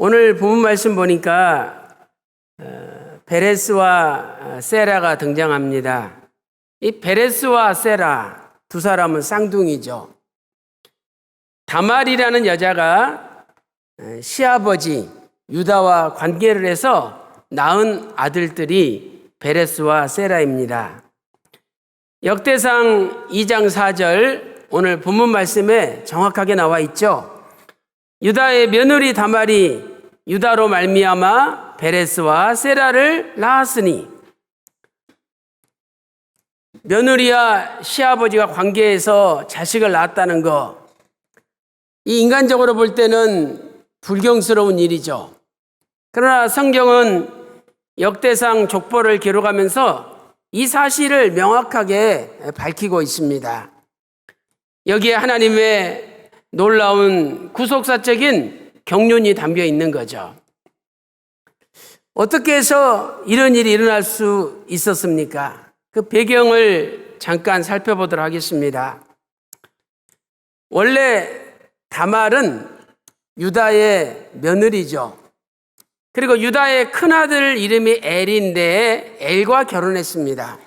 오늘 본문 말씀 보니까 베레스와 세라가 등장합니다. 이 베레스와 세라 두 사람은 쌍둥이죠. 다말이라는 여자가 시아버지 유다와 관계를 해서 낳은 아들들이 베레스와 세라입니다. 역대상 2장 4절 오늘 본문 말씀에 정확하게 나와 있죠. 유다의 며느리 다말이 유다로 말미암아 베레스와 세라를 낳았으니, 며느리와 시아버지가 관계해서 자식을 낳았다는 거, 이 인간적으로 볼 때는 불경스러운 일이죠. 그러나 성경은 역대상 족보를 기록하면서 이 사실을 명확하게 밝히고 있습니다. 여기에 하나님의 놀라운 구속사적인 경륜이 담겨 있는 거죠. 어떻게 해서 이런 일이 일어날 수 있었습니까? 그 배경을 잠깐 살펴보도록 하겠습니다. 원래 다말은 유다의 며느리죠. 그리고 유다의 큰아들 이름이 엘인데 엘과 결혼했습니다.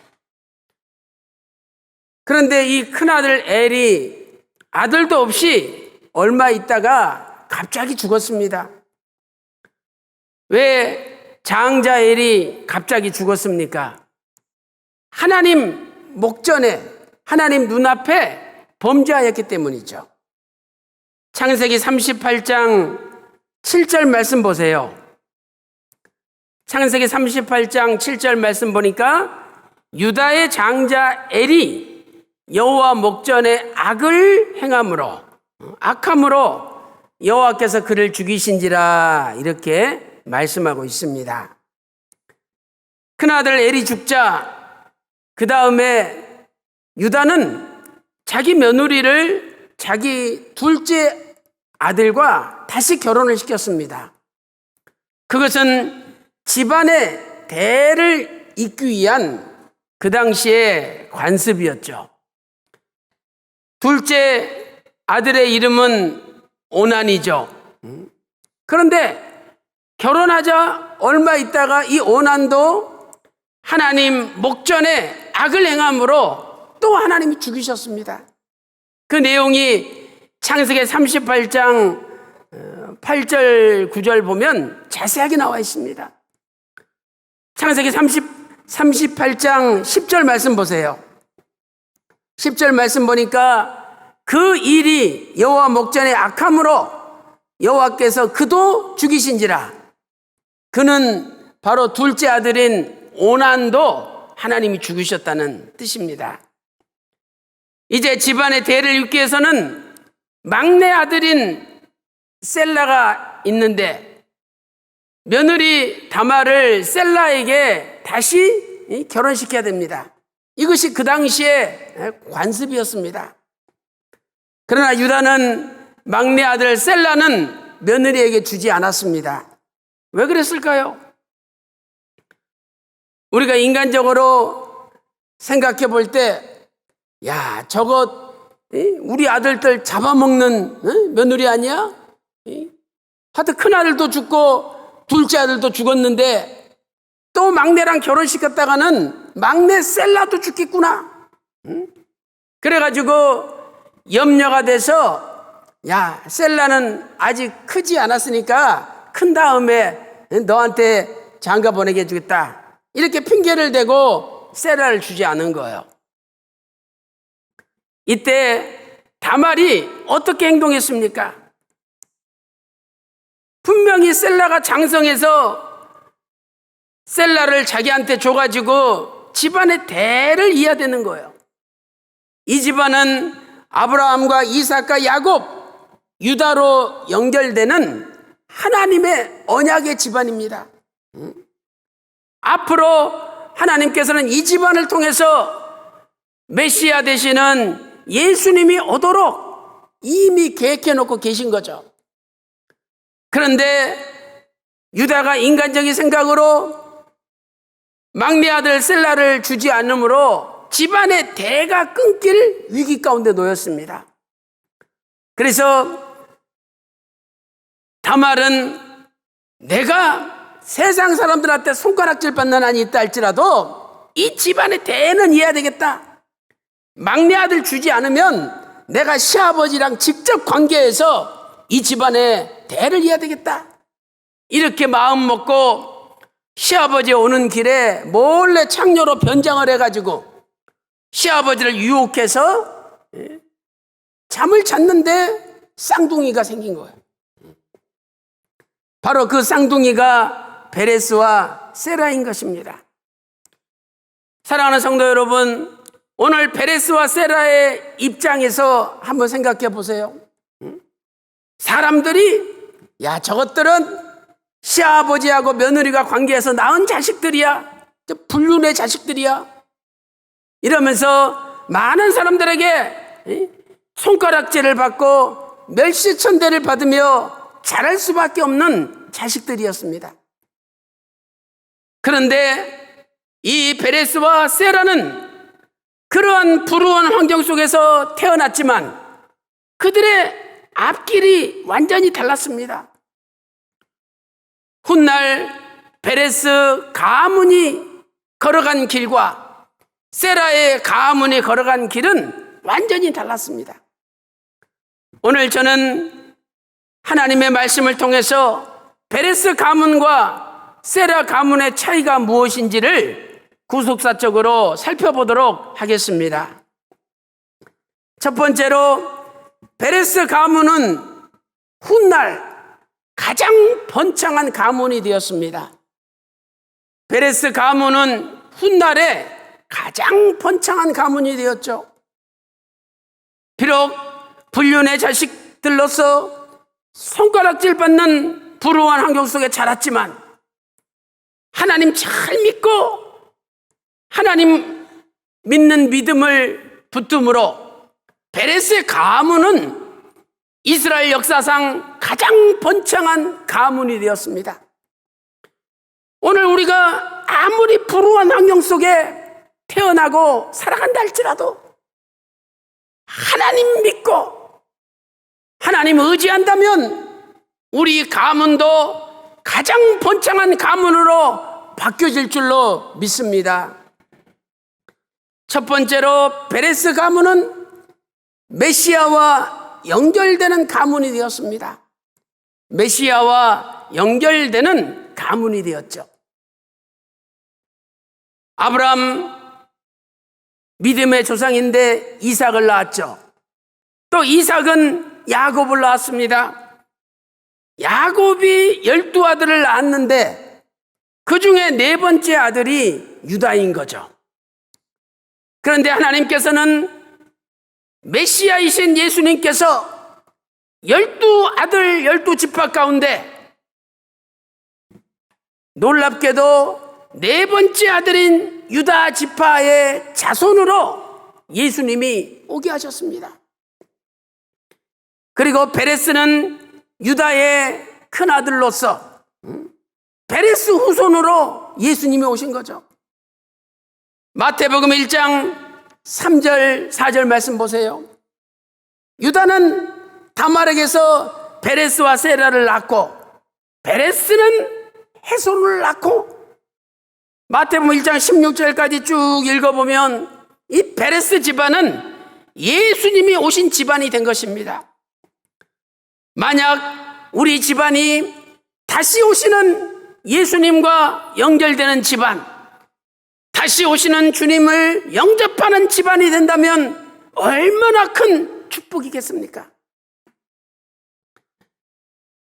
그런데 이 큰아들 엘이 아들도 없이 얼마 있다가 갑자기 죽었습니다. 왜 장자 엘이 갑자기 죽었습니까? 하나님 목전에, 하나님 눈앞에 범죄하였기 때문이죠. 창세기 38장 7절 말씀 보세요. 창세기 38장 7절 말씀 보니까 유다의 장자 엘이 여호와 목전에 악함으로 여호와께서 그를 죽이신지라, 이렇게 말씀하고 있습니다. 큰아들 엘이 죽자 그 다음에 유다는 자기 며느리를 자기 둘째 아들과 다시 결혼을 시켰습니다. 그것은 집안의 대를 잇기 위한 그 당시의 관습이었죠. 둘째 아들의 이름은 오난이죠. 그런데 결혼하자 얼마 있다가 이 오난도 하나님 목전에 악을 행함으로 또 하나님이 죽이셨습니다. 그 내용이 창세기 38장 8절 9절 보면 자세하게 나와 있습니다. 창세기 38장 10절 말씀 보세요. 10절 말씀 보니까 그 일이 여호와 목전에 악함으로 여호와께서 그도 죽이신지라. 그는 바로 둘째 아들인 오난도 하나님이 죽이셨다는 뜻입니다. 이제 집안의 대를 잇기 위해서는 막내 아들인 셀라가 있는데 며느리 다말을 셀라에게 다시 결혼시켜야 됩니다. 이것이 그 당시의 관습이었습니다. 그러나 유다는 막내 아들 셀라는 며느리에게 주지 않았습니다. 왜 그랬을까요? 우리가 인간적으로 생각해 볼 때, 야, 저거 우리 아들들 잡아먹는 며느리 아니야? 하여튼 큰 아들도 죽고 둘째 아들도 죽었는데 또 막내랑 결혼시켰다가는 막내 셀라도 죽겠구나. 그래가지고 염려가 돼서, 야, 셀라는 아직 크지 않았으니까 큰 다음에 너한테 장가 보내게 해주겠다, 이렇게 핑계를 대고 셀라를 주지 않은 거예요. 이때 다말이 어떻게 행동했습니까? 분명히 셀라가 장성해서 셀라를 자기한테 줘가지고 집안의 대를 이어야 되는 거예요. 이 집안은 아브라함과 이삭과 야곱, 유다로 연결되는 하나님의 언약의 집안입니다. 앞으로 하나님께서는 이 집안을 통해서 메시아 되시는 예수님이 오도록 이미 계획해 놓고 계신 거죠. 그런데 유다가 인간적인 생각으로 막내 아들 셀라를 주지 않으므로 집안의 대가 끊길 위기 가운데 놓였습니다. 그래서 다말은 내가 세상 사람들한테 손가락질 받는 한이 있다 할지라도 이 집안의 대는 이어야 되겠다. 막내 아들 주지 않으면 내가 시아버지랑 직접 관계해서 이 집안의 대를 이어야 되겠다. 이렇게 마음 먹고 시아버지 오는 길에 몰래 창녀로 변장을 해가지고 시아버지를 유혹해서 잠을 잤는데 쌍둥이가 생긴 거예요. 바로 그 쌍둥이가 베레스와 세라인 것입니다. 사랑하는 성도 여러분, 오늘 베레스와 세라의 입장에서 한번 생각해 보세요. 사람들이 야, 저것들은 시아버지하고 며느리가 관계해서 낳은 자식들이야, 불륜의 자식들이야, 이러면서 많은 사람들에게 손가락질을 받고 멸시천대를 받으며 자랄 수밖에 없는 자식들이었습니다. 그런데 이 베레스와 세라는 그러한 불우한 환경 속에서 태어났지만 그들의 앞길이 완전히 달랐습니다. 훗날 베레스 가문이 걸어간 길과 세라의 가문이 걸어간 길은 완전히 달랐습니다. 오늘 저는 하나님의 말씀을 통해서 베레스 가문과 세라 가문의 차이가 무엇인지를 구속사적으로 살펴보도록 하겠습니다. 첫 번째로 베레스 가문은 훗날 가장 번창한 가문이 되었습니다. 베레스 가문은 훗날에 가장 번창한 가문이 되었죠. 비록 불륜의 자식들로서 손가락질 받는 불우한 환경 속에 자랐지만 하나님 잘 믿고 하나님 믿는 믿음을 붙듦으로 베레스의 가문은 이스라엘 역사상 가장 번창한 가문이 되었습니다. 오늘 우리가 아무리 불우한 환경 속에 태어나고 살아간다 할지라도 하나님 믿고 하나님 의지한다면 우리 가문도 가장 번창한 가문으로 바뀌어질 줄로 믿습니다. 첫 번째로 베레스 가문은 메시아와 연결되는 가문이 되었습니다. 메시아와 연결되는 가문이 되었죠. 아브라함 믿음의 조상인데 이삭을 낳았죠. 또 이삭은 야곱을 낳았습니다. 야곱이 12아들을 낳았는데 그 중에 4번째 아들이 유다인 거죠. 그런데 하나님께서는 메시아이신 예수님께서 12아들 12지파 가운데 놀랍게도 4번째 아들인 유다 지파의 자손으로 예수님이 오게 하셨습니다. 그리고 베레스는 유다의 큰아들로서 베레스 후손으로 예수님이 오신 거죠. 마태복음 1장 3절 4절 말씀 보세요. 유다는 다말에게서 베레스와 세라를 낳고 베레스는 헤손을 낳고, 마태복음 1장 16절까지 쭉 읽어보면 이 베레스 집안은 예수님이 오신 집안이 된 것입니다. 만약 우리 집안이 다시 오시는 예수님과 연결되는 집안, 다시 오시는 주님을 영접하는 집안이 된다면 얼마나 큰 축복이겠습니까?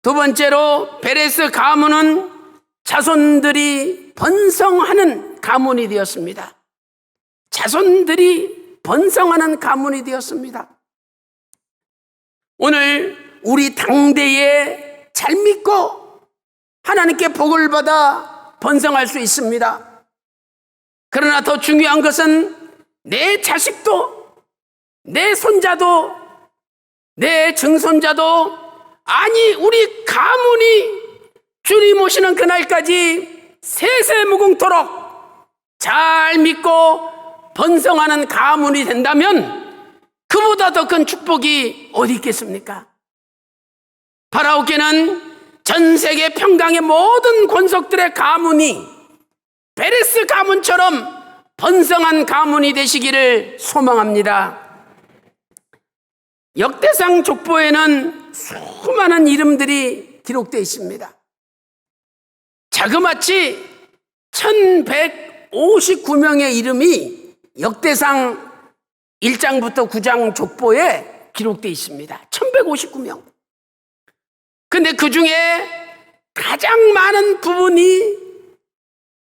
두 번째로 베레스 가문은 자손들이 번성하는 가문이 되었습니다. 자손들이 번성하는 가문이 되었습니다. 오늘 우리 당대에 잘 믿고 하나님께 복을 받아 번성할 수 있습니다. 그러나 더 중요한 것은 내 자식도, 내 손자도, 내 증손자도, 아니 우리 가문이 주님 오시는 그날까지 세세무궁토록 잘 믿고 번성하는 가문이 된다면 그보다 더 큰 축복이 어디 있겠습니까? 바라오께는 전 세계 평강의 모든 권속들의 가문이 베레스 가문처럼 번성한 가문이 되시기를 소망합니다. 역대상 족보에는 수많은 이름들이 기록되어 있습니다. 자그마치 1159명의 이름이 역대상 1장부터 9장 족보에 기록되어 있습니다. 1159명. 근데 그 중에 가장 많은 부분이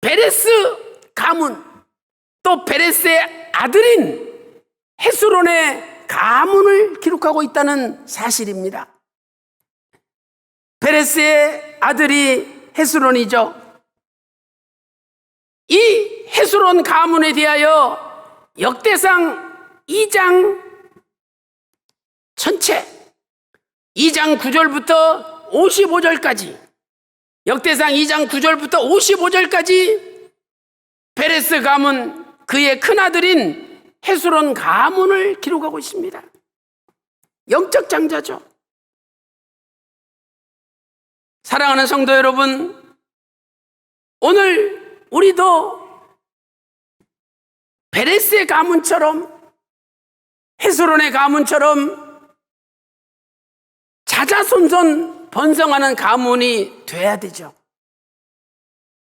베레스 가문, 또 베레스의 아들인 헤스론의 가문을 기록하고 있다는 사실입니다. 베레스의 아들이 헤스론이죠. 이 헤스론 가문에 대하여 역대상 2장 전체 2장 9절부터 55절까지, 역대상 2장 9절부터 55절까지 베레스 가문, 그의 큰아들인 헤스론 가문을 기록하고 있습니다. 영적 장자죠. 사랑하는 성도 여러분, 오늘 우리도 베레스의 가문처럼, 헤스론의 가문처럼 자자손손 번성하는 가문이 돼야 되죠.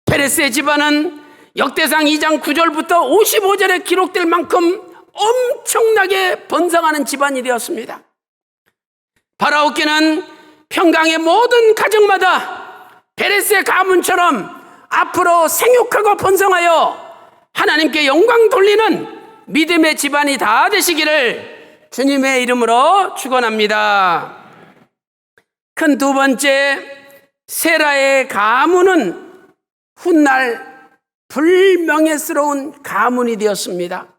베레스의 집안은 역대상 2장 9절부터 55절에 기록될 만큼 엄청나게 번성하는 집안이 되었습니다. 바라옵기는 평강의 모든 가정마다 베레스의 가문처럼 앞으로 생육하고 번성하여 하나님께 영광 돌리는 믿음의 집안이 다 되시기를 주님의 이름으로 축원합니다. 큰 두 번째, 세라의 가문은 훗날 불명예스러운 가문이 되었습니다.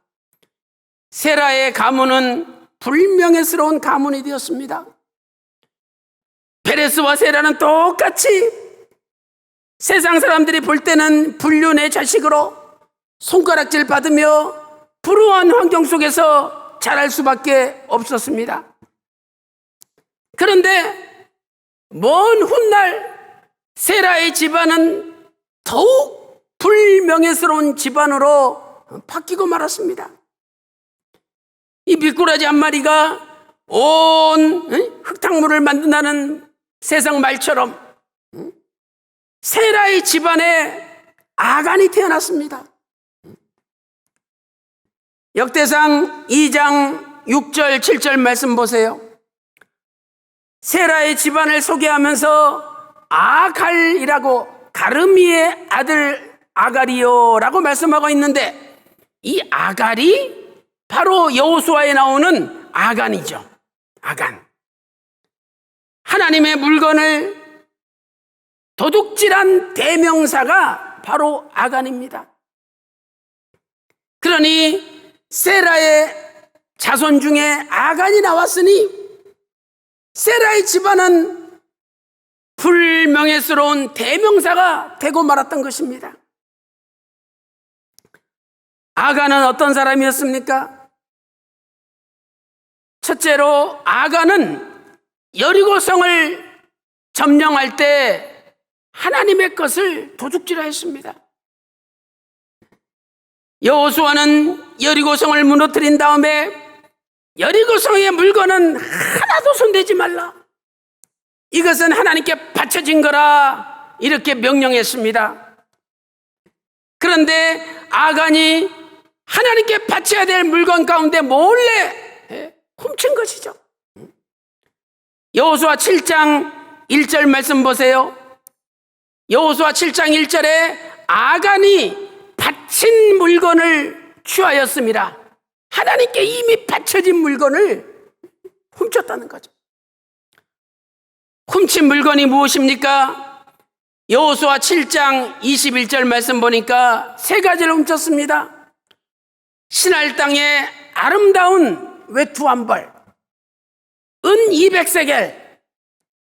세라의 가문은 불명예스러운 가문이 되었습니다. 베레스와 세라는 똑같이 세상 사람들이 볼 때는 불륜의 자식으로 손가락질 받으며 불우한 환경 속에서 자랄 수밖에 없었습니다. 그런데 먼 훗날 세라의 집안은 더욱 불명예스러운 집안으로 바뀌고 말았습니다. 이 미꾸라지 한 마리가 온 흙탕물을 만든다는 세상 말처럼 세라의 집안에 아간이 태어났습니다. 역대상 2장 6절 7절 말씀 보세요. 세라의 집안을 소개하면서 아갈이라고, 가르미의 아들 아갈이요라고 말씀하고 있는데, 이 아갈이 바로 여호수아에 나오는 아간이죠. 아간. 하나님의 물건을 도둑질한 대명사가 바로 아간입니다. 그러니 세라의 자손 중에 아간이 나왔으니 세라의 집안은 불명예스러운 대명사가 되고 말았던 것입니다. 아간은 어떤 사람이었습니까? 첫째로 아간은 여리고성을 점령할 때 하나님의 것을 도둑질하였습니다. 여호수아는 여리고성을 무너뜨린 다음에 여리고성의 물건은 하나도 손대지 말라, 이것은 하나님께 바쳐진 거라, 이렇게 명령했습니다. 그런데 아간이 하나님께 바쳐야 될 물건 가운데 몰래 훔친 것이죠. 여호수아 7장 1절 말씀 보세요. 여호수아 7장 1절에 아간이 바친 물건을 취하였습니다. 하나님께 이미 바쳐진 물건을 훔쳤다는 거죠. 훔친 물건이 무엇입니까? 여호수아 7장 21절 말씀 보니까 세 가지를 훔쳤습니다. 신할 땅에 아름다운 외투 한 벌, 은 200세겔,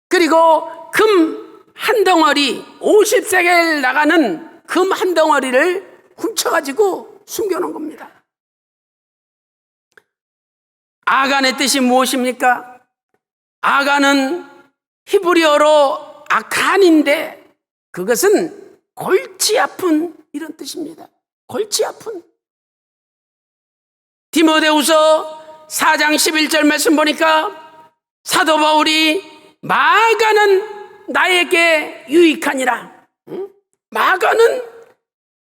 그리고 금 한 덩어리, 50세겔 나가는 금 한 덩어리를 훔쳐가지고 숨겨놓은 겁니다. 아간의 뜻이 무엇입니까? 아간은 히브리어로 아칸인데 그것은 골치 아픈 이런 뜻입니다. 골치 아픈. 디모데후서 4장 11절 말씀 보니까 사도 바울이 마가는 나에게 유익하니라. 마가는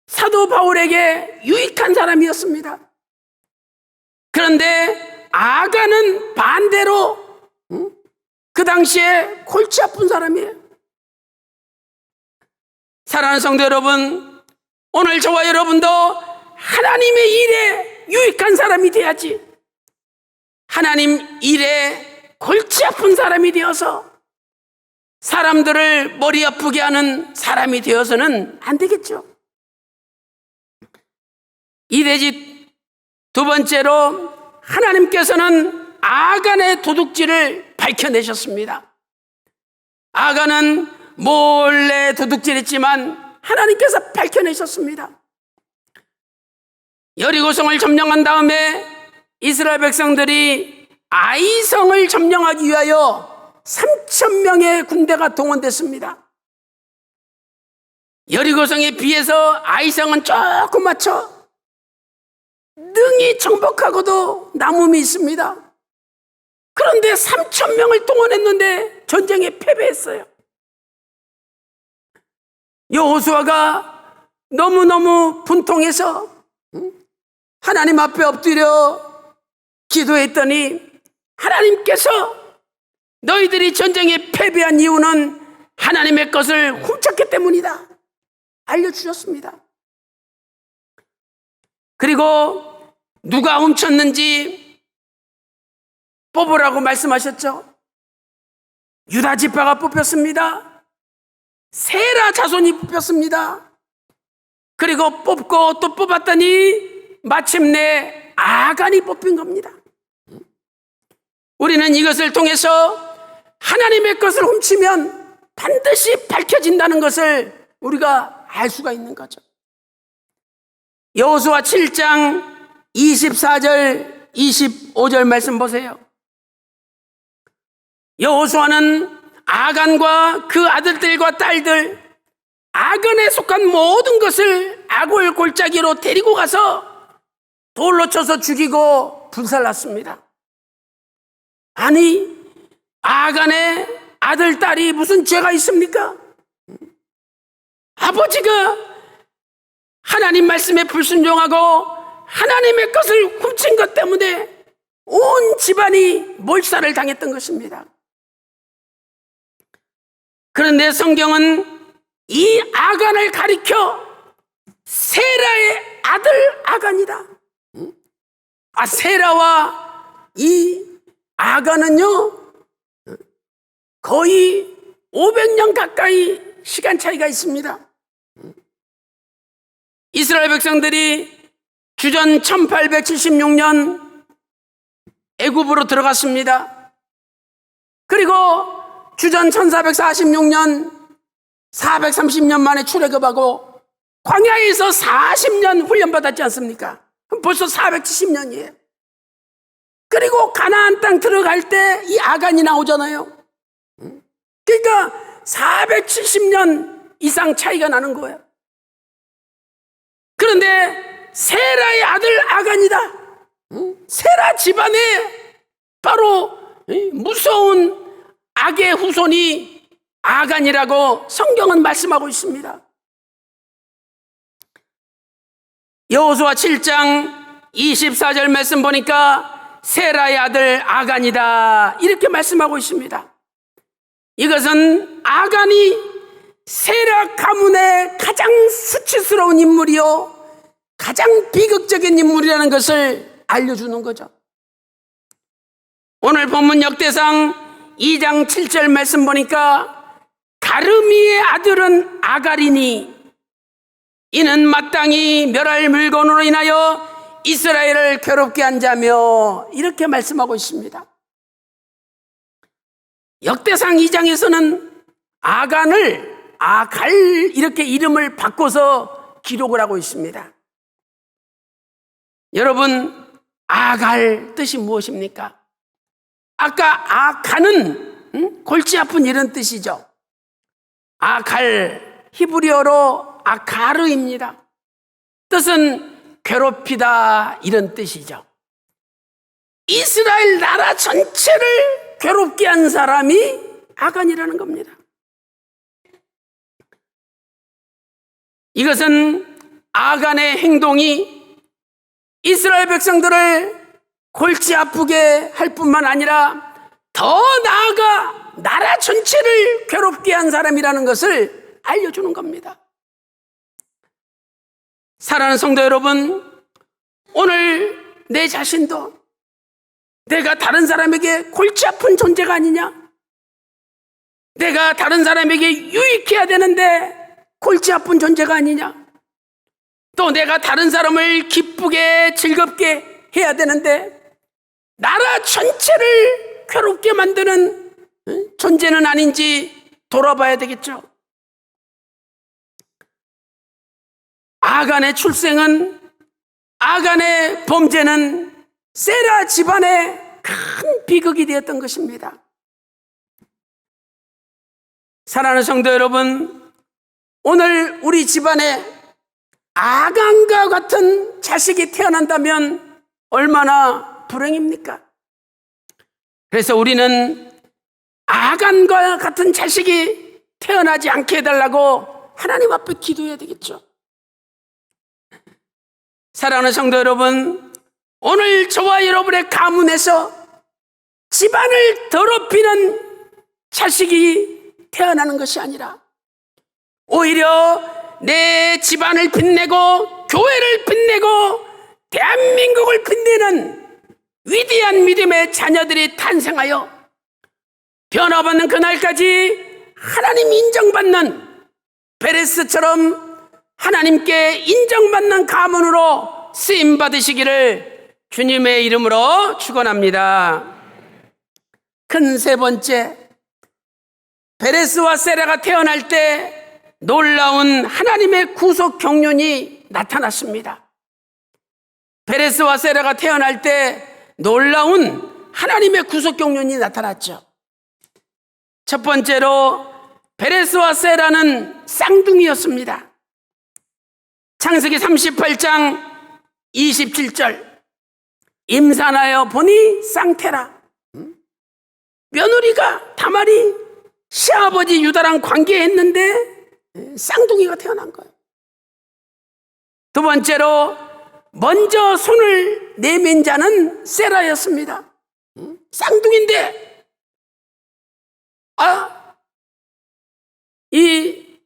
사도 바울에게 유익한 사람이었습니다. 그런데 아가는 반대로 그 당시에 골치 아픈 사람이에요. 사랑하는 성도 여러분, 오늘 저와 여러분도 하나님의 일에 유익한 사람이 돼야지, 하나님 일에 골치 아픈 사람이 되어서 사람들을 머리 아프게 하는 사람이 되어서는 안 되겠죠. 이대지 두 번째로, 하나님께서는 아간의 도둑질을 밝혀내셨습니다. 아간은 몰래 도둑질했지만 하나님께서 밝혀내셨습니다. 여리고성을 점령한 다음에 이스라엘 백성들이 아이성을 점령하기 위하여 3,000명의 군대가 동원됐습니다. 여리고성에 비해서 아이성은 조그맣죠. 능히 정복하고도 남음이 있습니다. 그런데 3,000명을 동원했는데 전쟁에 패배했어요. 여호수아가 너무너무 분통해서 하나님 앞에 엎드려 기도했더니 하나님께서 너희들이 전쟁에 패배한 이유는 하나님의 것을 훔쳤기 때문이다 알려주셨습니다. 그리고 누가 훔쳤는지 뽑으라고 말씀하셨죠. 유다 지파가 뽑혔습니다. 세라 자손이 뽑혔습니다. 그리고 뽑고 또 뽑았더니 마침내 아간이 뽑힌 겁니다. 우리는 이것을 통해서 하나님의 것을 훔치면 반드시 밝혀진다는 것을 우리가 알 수가 있는 거죠. 여호수아 7장 24절 25절 말씀 보세요. 여호수아는 아간과 그 아들들과 딸들, 아간에 속한 모든 것을 아골 골짜기로 데리고 가서 돌로 쳐서 죽이고 불살랐습니다. 아니, 아간의 아들, 딸이 무슨 죄가 있습니까? 아버지가 하나님 말씀에 불순종하고 하나님의 것을 훔친 것 때문에 온 집안이 몰살을 당했던 것입니다. 그런데 성경은 이 아간을 가리켜 세라의 아들 아간이다. 세라와 이 아간은요 거의 500년 가까이 시간 차이가 있습니다. 이스라엘 백성들이 주전 1876년 애굽으로 들어갔습니다. 그리고 주전 1446년 430년 만에 출애굽하고 광야에서 40년 훈련받았지 않습니까? 그럼 벌써 470년이에요. 그리고 가나안 땅 들어갈 때 이 아간이 나오잖아요. 그러니까 470년 이상 차이가 나는 거예요. 그런데 세라의 아들 아간이다. 세라 집안에 바로 무서운 악의 후손이 아간이라고 성경은 말씀하고 있습니다. 여호수아 7장 24절 말씀 보니까 세라의 아들 아간이다 이렇게 말씀하고 있습니다. 이것은 아간이 세라 가문의 가장 수치스러운 인물이요 가장 비극적인 인물이라는 것을 알려주는 거죠. 오늘 본문 역대상 2장 7절 말씀 보니까 가르미의 아들은 아갈이니 이는 마땅히 멸할 물건으로 인하여 이스라엘을 괴롭게 한 자며 이렇게 말씀하고 있습니다. 역대상 2장에서는 아간을 아갈 이렇게 이름을 바꿔서 기록을 하고 있습니다. 여러분, 아갈 뜻이 무엇입니까? 아까 아간은 골치 아픈 이런 뜻이죠. 아갈, 히브리어로 아가르입니다. 뜻은 괴롭히다 이런 뜻이죠. 이스라엘 나라 전체를 괴롭게 한 사람이 아간이라는 겁니다. 이것은 아간의 행동이 이스라엘 백성들을 골치 아프게 할 뿐만 아니라 더 나아가 나라 전체를 괴롭게 한 사람이라는 것을 알려주는 겁니다. 사랑하는 성도 여러분, 오늘 내 자신도 내가 다른 사람에게 골치 아픈 존재가 아니냐? 내가 다른 사람에게 유익해야 되는데 골치 아픈 존재가 아니냐? 또 내가 다른 사람을 기쁘게 즐겁게 해야 되는데 나라 전체를 괴롭게 만드는 존재는 아닌지 돌아봐야 되겠죠. 아간의 출생은, 아간의 범죄는 세라 집안의 큰 비극이 되었던 것입니다. 사랑하는 성도 여러분, 오늘 우리 집안에 아간과 같은 자식이 태어난다면 얼마나 불행입니까? 그래서 우리는 아간과 같은 자식이 태어나지 않게 해달라고 하나님 앞에 기도해야 되겠죠. 사랑하는 성도 여러분, 오늘 저와 여러분의 가문에서 집안을 더럽히는 자식이 태어나는 것이 아니라 오히려 내 집안을 빛내고 교회를 빛내고 대한민국을 빛내는 위대한 믿음의 자녀들이 탄생하여 변화받는 그날까지 하나님 인정받는 베레스처럼 하나님께 인정받는 가문으로 쓰임받으시기를 주님의 이름으로 축원합니다. 큰 세 번째, 베레스와 세라가 태어날 때 놀라운 하나님의 구속 경륜이 나타났습니다. 베레스와 세라가 태어날 때 놀라운 하나님의 구속 경륜이 나타났죠. 첫 번째로 베레스와 세라는 쌍둥이였습니다. 창세기 38장 27절, 임산하여 보니 쌍태라. 며느리가 다말이 시아버지 유다랑 관계했는데 쌍둥이가 태어난 거예요. 두 번째로 먼저 손을 내민 자는 세라였습니다. 쌍둥이인데 이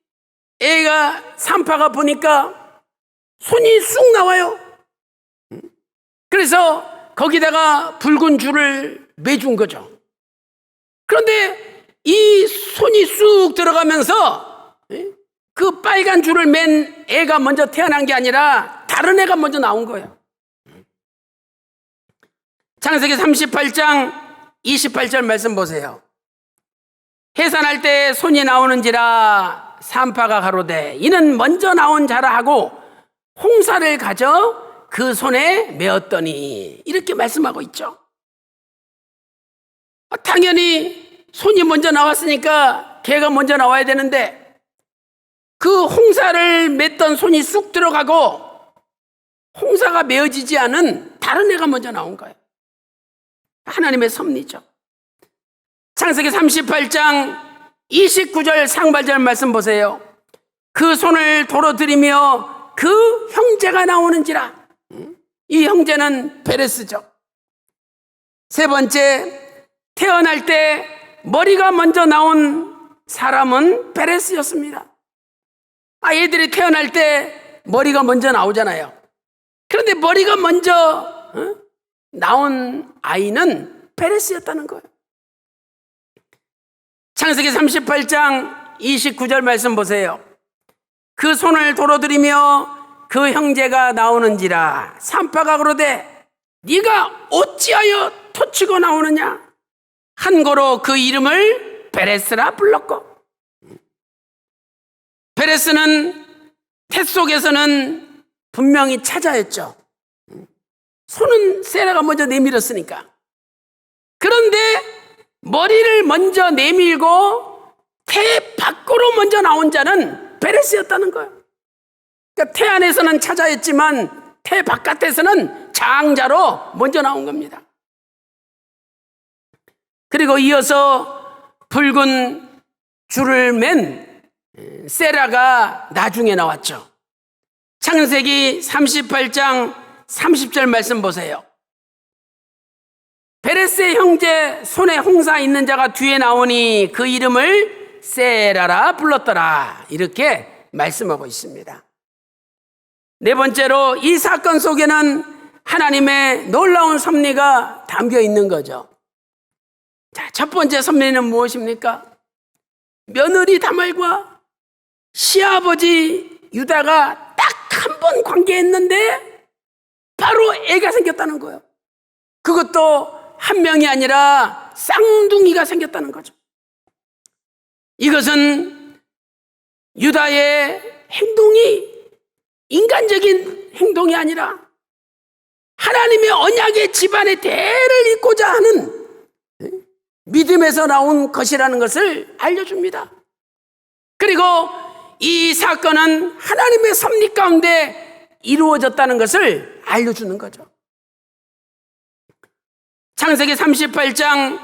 애가 산파가 보니까 손이 쑥 나와요. 그래서 거기다가 붉은 줄을 매준 거죠. 그런데 이 손이 쑥 들어가면서 그 빨간 줄을 맨 애가 먼저 태어난 게 아니라 다른 애가 먼저 나온 거예요. 창세기 38장 28절 말씀 보세요. 해산할 때 손이 나오는지라 산파가 가로되 이는 먼저 나온 자라 하고 홍사를 가져 그 손에 메었더니, 이렇게 말씀하고 있죠. 당연히 손이 먼저 나왔으니까 개가 먼저 나와야 되는데 그 홍사를 맸던 손이 쑥 들어가고 홍사가 메어지지 않은 다른 애가 먼저 나온 거예요. 하나님의 섭리죠. 창세기 38장 29절 상반절 말씀 보세요. 그 손을 도로 들이며 그 형제가 나오는지라. 이 형제는 베레스죠. 세 번째, 태어날 때 머리가 먼저 나온 사람은 베레스였습니다. 아이들이 태어날 때 머리가 먼저 나오잖아요. 그런데 머리가 먼저 나온 아이는 베레스였다는 거예요. 창세기 38장 29절 말씀 보세요. 그 손을 도로 들이며 그 형제가 나오는지라 산파가 그러되 네가 어찌하여 토치고 나오느냐. 한고로 그 이름을 베레스라 불렀고, 베레스는 태 속에서는 분명히 차자였죠. 손은 세라가 먼저 내밀었으니까. 그런데 머리를 먼저 내밀고 태 밖으로 먼저 나온 자는 베레스였다는 거예요. 그러니까 태 안에서는 차자였지만 태 바깥에서는 장자로 먼저 나온 겁니다. 그리고 이어서 붉은 줄을 맨 세라가 나중에 나왔죠. 창세기 38장 30절 말씀 보세요. 베레스의 형제 손에 홍사 있는 자가 뒤에 나오니 그 이름을 세라라 불렀더라. 이렇게 말씀하고 있습니다. 네 번째로 이 사건 속에는 하나님의 놀라운 섭리가 담겨 있는 거죠. 자, 첫 번째 섭리는 무엇입니까? 며느리 다말과 시아버지 유다가 딱 한 번 관계했는데 바로 애가 생겼다는 거예요. 그것도 한 명이 아니라 쌍둥이가 생겼다는 거죠. 이것은 유다의 행동이 인간적인 행동이 아니라 하나님의 언약의 집안의 대를 잇고자 하는 믿음에서 나온 것이라는 것을 알려줍니다. 그리고 이 사건은 하나님의 섭리 가운데 이루어졌다는 것을 알려주는 거죠. 창세기 38장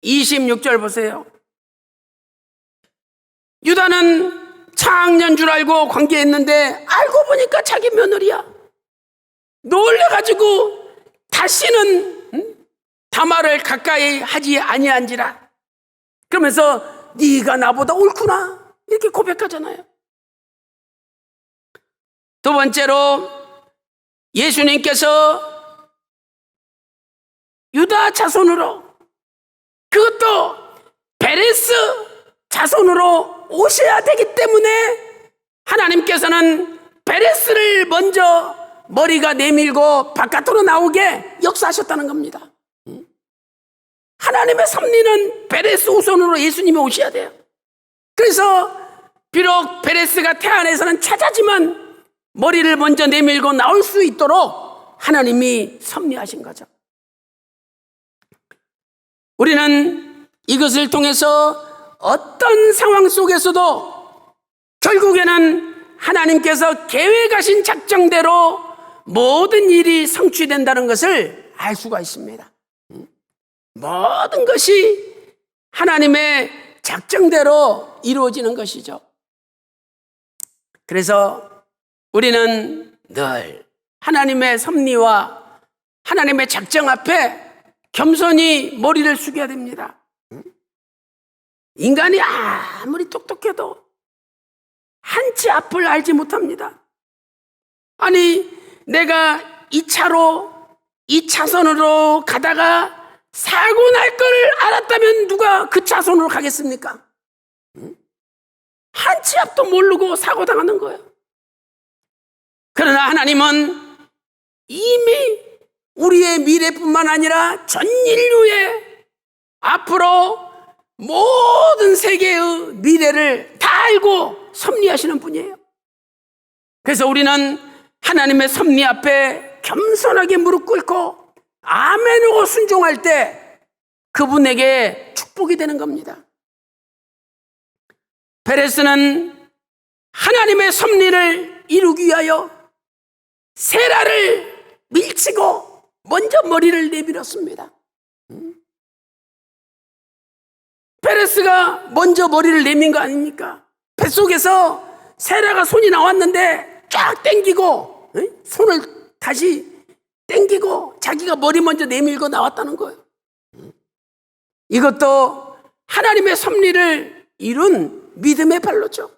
26절 보세요. 유다는 차악년 줄 알고 관계했는데 알고 보니까 자기 며느리야. 놀래가지고 다시는 다말을 가까이 하지 아니한지라. 그러면서 네가 나보다 옳구나 이렇게 고백하잖아요. 두 번째로 예수님께서 유다 자손으로, 그것도 베레스 자손으로 오셔야 되기 때문에 하나님께서는 베레스를 먼저 머리가 내밀고 바깥으로 나오게 역사하셨다는 겁니다. 하나님의 섭리는 베레스 우선으로 예수님이 오셔야 돼요. 그래서 비록 베레스가 태 안에서는 차자지만 머리를 먼저 내밀고 나올 수 있도록 하나님이 섭리하신 거죠. 우리는 이것을 통해서 어떤 상황 속에서도 결국에는 하나님께서 계획하신 작정대로 모든 일이 성취된다는 것을 알 수가 있습니다. 모든 것이 하나님의 작정대로 이루어지는 것이죠. 그래서 우리는 늘 하나님의 섭리와 하나님의 작정 앞에 겸손히 머리를 숙여야 됩니다. 인간이 아무리 똑똑해도 한치 앞을 알지 못합니다. 아니, 내가 이 차로, 이 차선으로 가다가 사고 날 거를 알았다면 누가 그 차선으로 가겠습니까? 한치 앞도 모르고 사고 당하는 거예요. 그러나 하나님은 이미 우리의 미래뿐만 아니라 전 인류의 앞으로 모든 세계의 미래를 다 알고 섭리하시는 분이에요. 그래서 우리는 하나님의 섭리 앞에 겸손하게 무릎 꿇고 아멘하고 순종할 때 그분에게 축복이 되는 겁니다. 베레스는 하나님의 섭리를 이루기 위하여 세라를 밀치고 먼저 머리를 내밀었습니다. 베레스가 먼저 머리를 내민 거 아닙니까? 뱃속에서 세라가 손이 나왔는데 쫙 당기고 손을 다시 당기고 자기가 머리 먼저 내밀고 나왔다는 거예요. 이것도 하나님의 섭리를 이룬 믿음의 발로죠.